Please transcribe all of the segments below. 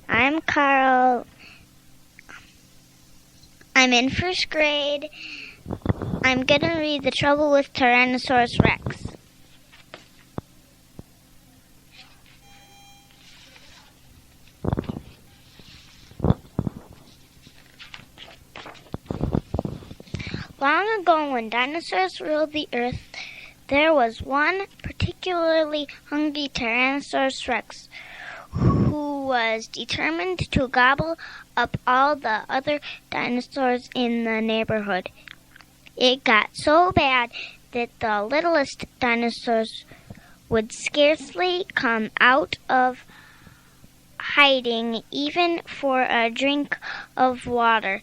I'm Karl. I'm in first grade. I'm going to read The Trouble with Tyrannosaurus Rex. Long ago, when dinosaurs ruled the earth, there was one particularly hungry Tyrannosaurus Rex who was determined to gobble up all the other dinosaurs in the neighborhood. It got so bad that the littlest dinosaurs would scarcely come out of hiding even for a drink of water,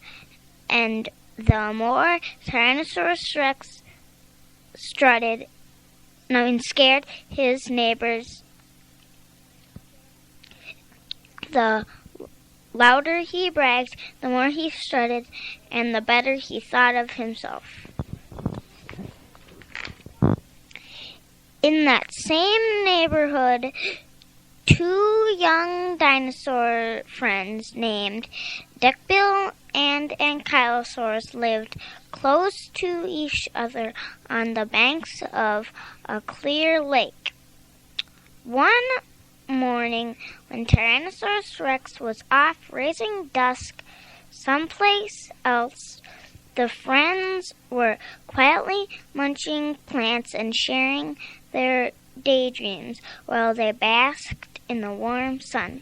and the more Tyrannosaurus Rex scared his neighbors, the louder he bragged, the more he strutted, and the better he thought of himself. In that same neighborhood, two young dinosaur friends named Duckbill and Ankylosaurus lived close to each other on the banks of a clear lake. One morning, when Tyrannosaurus Rex was off raising dusk someplace else, the friends were quietly munching plants and sharing their daydreams while they basked in the warm sun.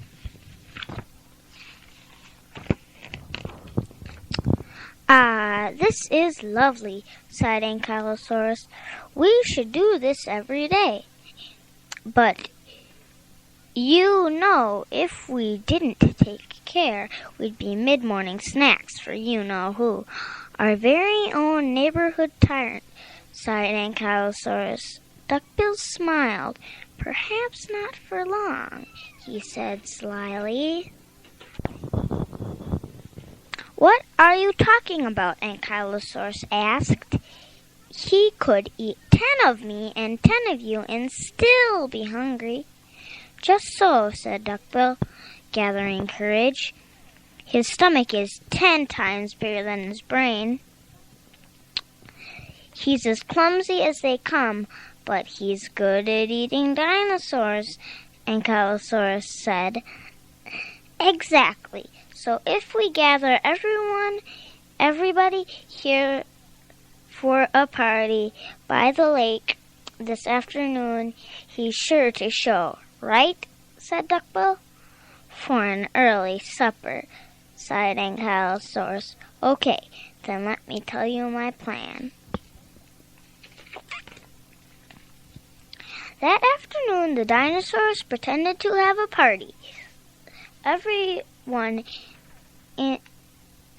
"Ah, this is lovely," sighed Ankylosaurus. "We should do this every day. But you know, if we didn't take care, we'd be mid-morning snacks for you-know-who. Our very own neighborhood tyrant," sighed Ankylosaurus. Duckbill smiled. "Perhaps not for long," he said slyly. "What are you talking about?" Ankylosaurus asked. "He could eat 10 of me and 10 of you and still be hungry." "Just so," said Duckbill, gathering courage. "His stomach is 10 times bigger than his brain. He's as clumsy as they come, but he's good at eating dinosaurs," Ankylosaurus said. "Exactly. So if we gather everybody here for a party by the lake this afternoon, he's sure to show, right?" said Duckbill. "For an early supper," sighed Ankylosaurus. "Okay, then let me tell you my plan." That afternoon, the dinosaurs pretended to have a party.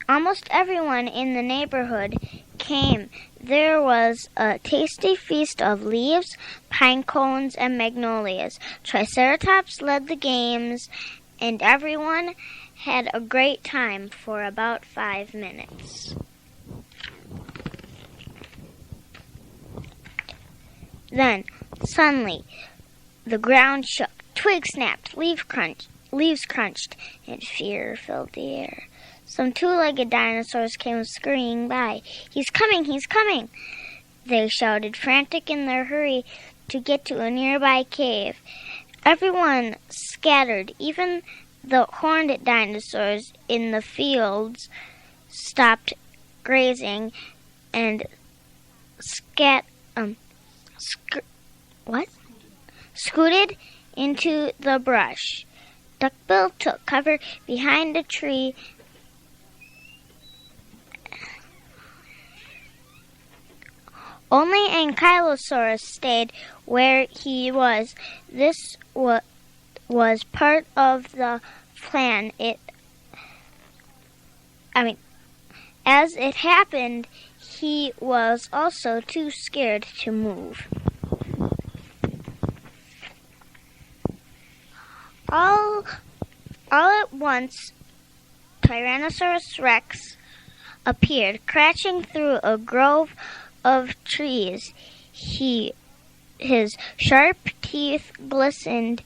Almost everyone in the neighborhood came. There was a tasty feast of leaves, pine cones, and magnolias. Triceratops led the games, and everyone had a great time for about 5 minutes. Then, suddenly, the ground shook, twigs snapped, leaves crunched, and fear filled the air. Some two-legged dinosaurs came scurrying by. "He's coming! He's coming!" they shouted, frantic in their hurry to get to a nearby cave. Everyone scattered. Even the horned dinosaurs in the fields stopped grazing and scooted into the brush. Duckbill took cover behind a tree. Only Ankylosaurus stayed where he was. This was part of the plan. As it happened, he was also too scared to move. All at once, Tyrannosaurus Rex appeared, crashing through a grove of trees. His sharp teeth glistened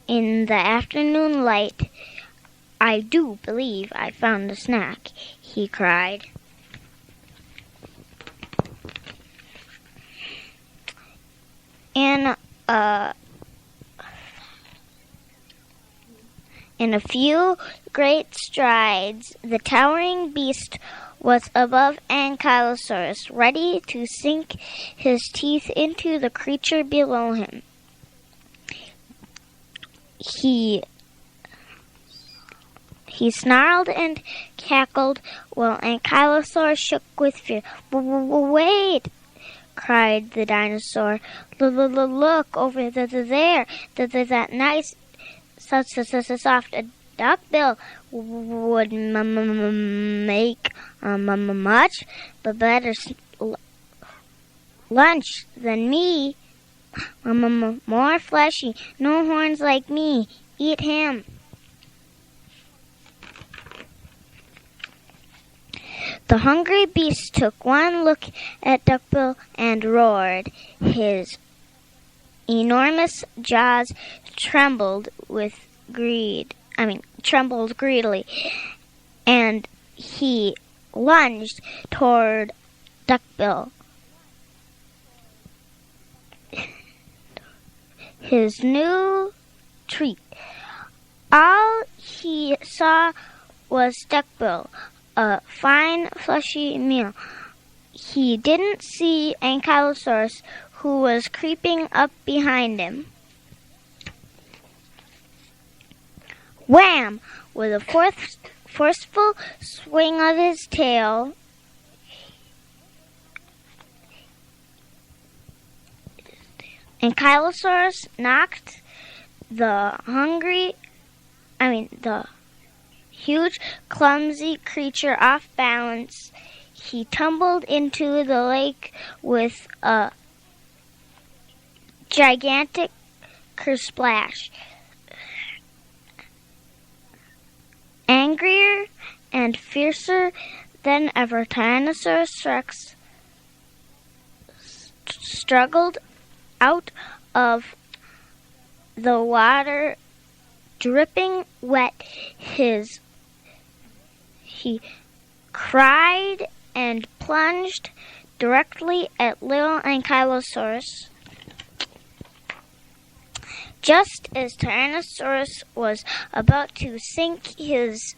in the afternoon light, I do believe I found a snack, he cried. In a few great strides, the towering beast was above Ankylosaurus, ready to sink his teeth into the creature below him. He snarled and cackled while Ankylosaurus shook with fear. "Wait!" cried the dinosaur. "Look over there. That nice soft duckbill would make much better lunch than me. More fleshy, no horns like me. Eat him." The hungry beast took one look at Duckbill and roared. His enormous jaws trembled greedily, and he lunged toward Duckbill. His new treat. All he saw was Duckbill, a fine, fleshy meal. He didn't see Ankylosaurus, who was creeping up behind him. Wham! With a forceful swing of his tail, Ankylosaurus knocked the huge, clumsy creature off balance. He tumbled into the lake with a gigantic kersplash. Angrier and fiercer than ever, Tyrannosaurus Rex struggled out of the water, dripping wet. He cried and plunged directly at little Ankylosaurus. Just as Tyrannosaurus was about to seize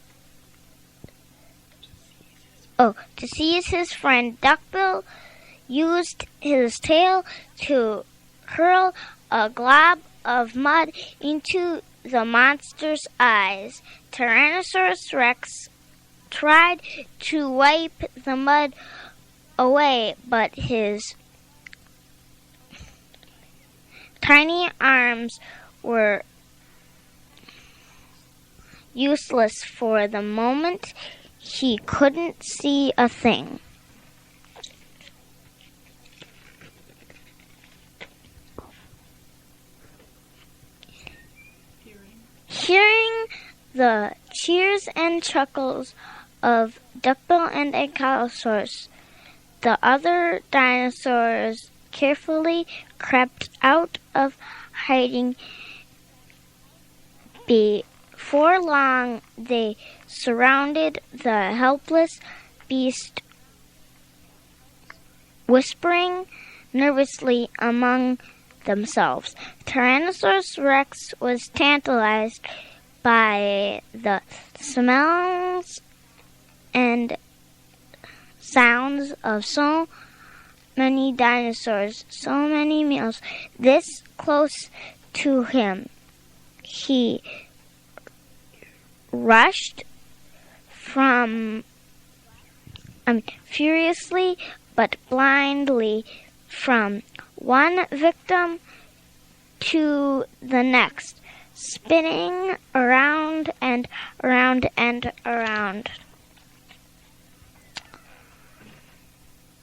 his friend, Duckbill used his tail to hurl a glob of mud into the monster's eyes. Tyrannosaurus Rex tried to wipe the mud away, but his tiny arms were useless for the moment. He couldn't see a thing. Hearing the cheers and chuckles of Duckbill and Ankylosaurus, the other dinosaurs carefully crept out of hiding. Before long, they surrounded the helpless beast, whispering nervously among themselves. Tyrannosaurus Rex was tantalized by the smells and sounds of so many dinosaurs, so many meals, this close to him. He rushed furiously but blindly from one victim to the next, spinning around and around and around,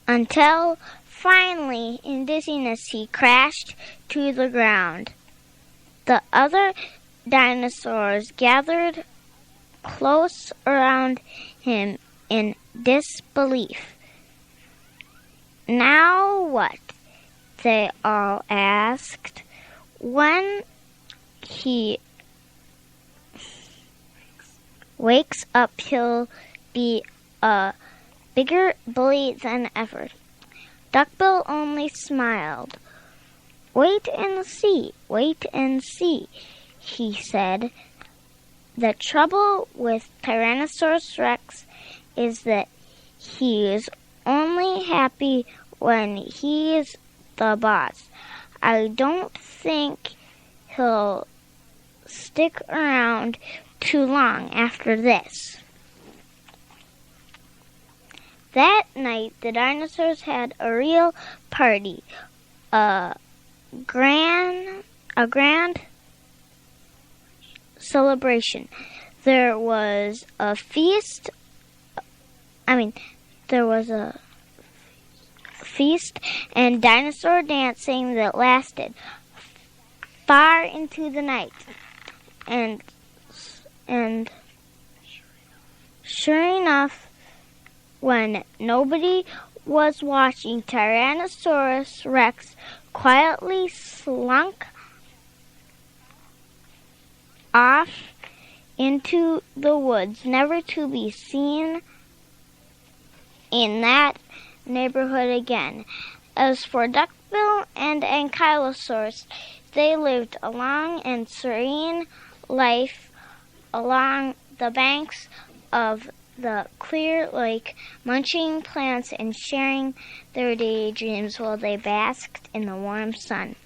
until finally, in dizziness, he crashed to the ground. The other dinosaurs gathered close around him in disbelief. "Now what?" they all asked. When he wakes up, he'll be a bigger bully than ever. Duckbill only smiled. Wait and see, he said. The trouble with Tyrannosaurus Rex is that he is only happy when he is the boss. I don't think he'll stick around too long after this. That night, the dinosaurs had a real party, a grand celebration. There was a feast. There was a feast and dinosaur dancing that lasted far into the night. And sure enough, when nobody was watching, Tyrannosaurus Rex quietly slunk off into the woods, never to be seen in that neighborhood again. As for Duckbill and Ankylosaurus, they lived a long and serene life along the banks of the clear lake, munching plants and sharing their daydreams while they basked in the warm sun.